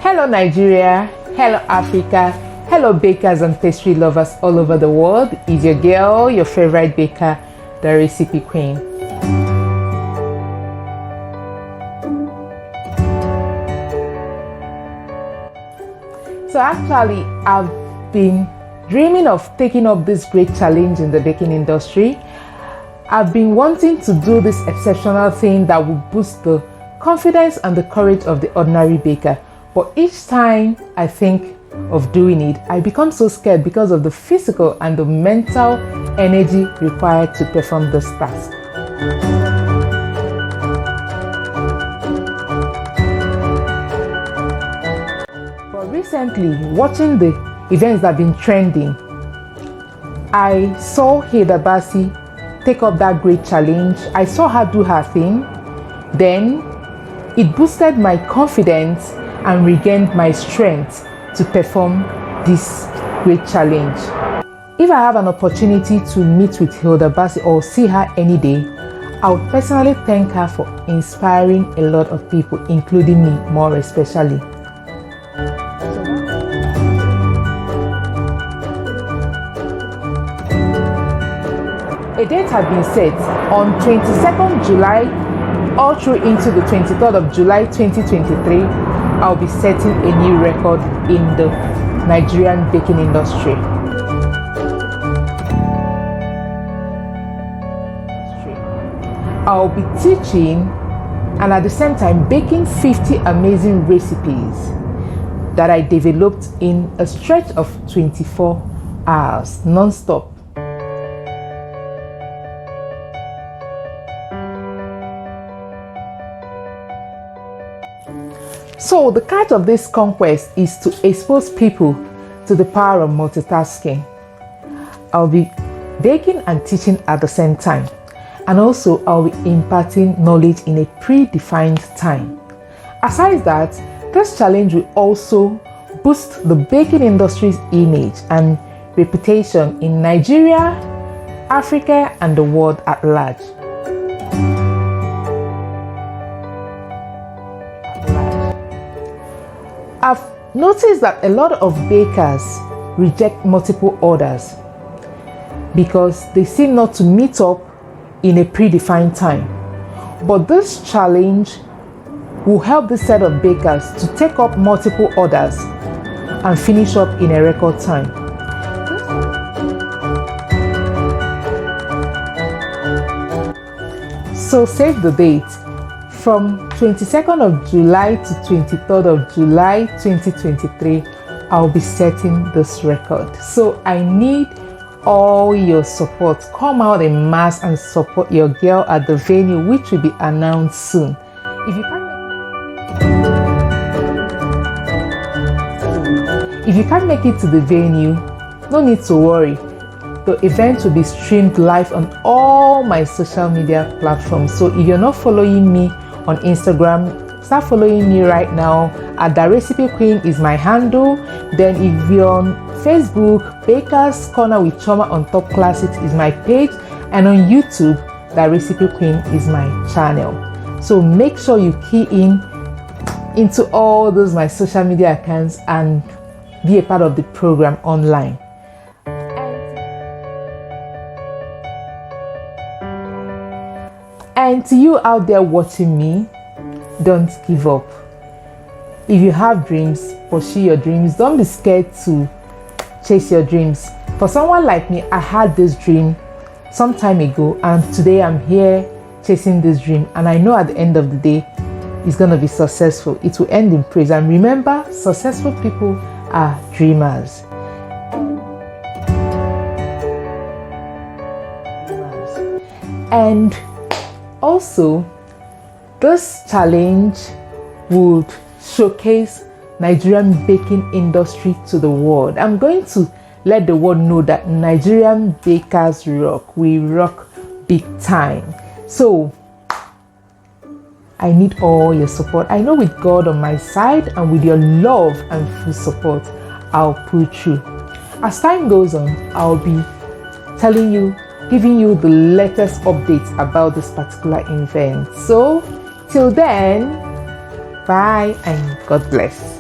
Hello Nigeria, hello Africa, hello bakers and pastry lovers all over the world. It's your girl, your favorite baker, the Recipe Queen. So actually, I've been dreaming of taking up this great challenge in the baking industry. I've been wanting to do this exceptional thing that will boost the confidence and the courage of the ordinary baker. But each time I think of doing it, I become so scared because of the physical and the mental energy required to perform this task. But recently, watching the events that have been trending, I saw Hilda Baci take up that great challenge. I saw her do her thing. Then it boosted my confidence and regained my strength to perform this great challenge. If I have an opportunity to meet with Hilda Baci or see her any day, I would personally thank her for inspiring a lot of people, including me more especially. A date has been set on 22nd July all through into the 23rd of July 2023. I'll be setting a new record in the Nigerian baking industry. I'll be teaching and at the same time baking 50 amazing recipes that I developed in a stretch of 24 hours non-stop. So the catch of this conquest is to expose people to the power of multitasking. I'll be baking and teaching at the same time, and also I'll be imparting knowledge in a predefined time. Aside that, this challenge will also boost the baking industry's image and reputation in Nigeria, Africa, and the world at large. I've noticed that a lot of bakers reject multiple orders because they seem not to meet up in a predefined time. But this challenge will help this set of bakers to take up multiple orders and finish up in a record time. So save the date. From 22nd of July to 23rd of July 2023, I'll be setting this record. So I need all your support. Come out en masse and support your girl at the venue, which will be announced soon. If you can't make it to the venue, no need to worry. The event will be streamed live on all my social media platforms. So if you're not following me on Instagram, start following me right now. At The Recipe Queen is my handle. Then if you're on Facebook, Baker's Corner with Choma on Top Classics is my page, and on YouTube, The Recipe Queen is my channel. So make sure you key into all those my social media accounts and be a part of the program online. And to you out there watching me, don't give up. If you have dreams, pursue your dreams. Don't be scared to chase your dreams. For someone like me, I had this dream some time ago, and today I'm here chasing this dream. And I know at the end of the day, it's going to be successful. It will end in praise. And remember, successful people are dreamers. And also, this challenge would showcase Nigerian baking industry to the world. I'm going to let the world know that Nigerian bakers rock. We rock big time. So I need all your support. I know with God on my side and with your love and full support, I'll pull through. As time goes on, I'll be telling you, giving you the latest updates about this particular event. So till then, bye and God bless.